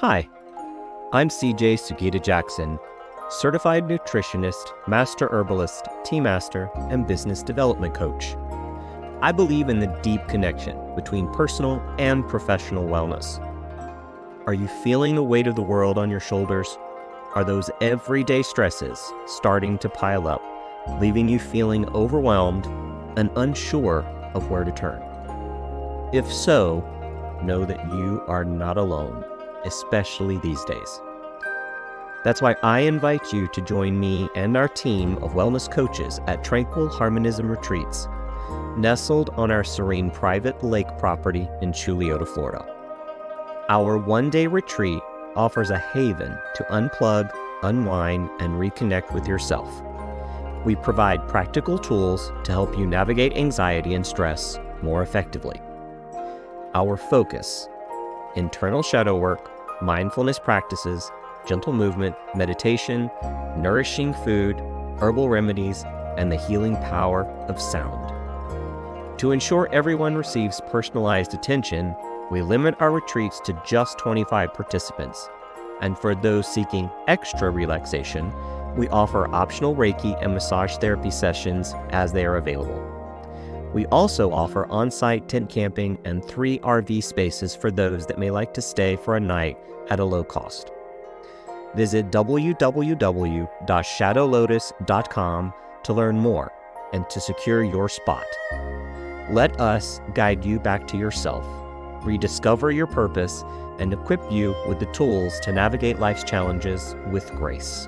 Hi, I'm CJ Sugita Jackson, certified nutritionist, master herbalist, tea master, and business development coach. I believe in the deep connection between personal and professional wellness. Are you feeling the weight of the world on your shoulders? Are those everyday stresses starting to pile up, leaving you feeling overwhelmed and unsure of where to turn? If so, know that you are not alone, especially these days. That's why I invite you to join me and our team of wellness coaches at Tranquil Harmonism retreats, nestled on our serene private lake property in Chuleta, Florida. Our one-day retreat offers a haven to unplug, unwind, and reconnect with yourself. We provide practical tools to help you navigate anxiety and stress more effectively. Our focus: internal shadow work, mindfulness practices, gentle movement, meditation, nourishing food, herbal remedies, and the healing power of sound. To ensure everyone receives personalized attention, we limit our retreats to just 25 participants. And for those seeking extra relaxation, we offer optional Reiki and massage therapy sessions as they are available. We also offer on-site tent camping and 3 RV spaces for those that may like to stay for a night at a low cost. Visit www.shadowlotus.com to learn more and to secure your spot. Let us guide you back to yourself, rediscover your purpose, and equip you with the tools to navigate life's challenges with grace.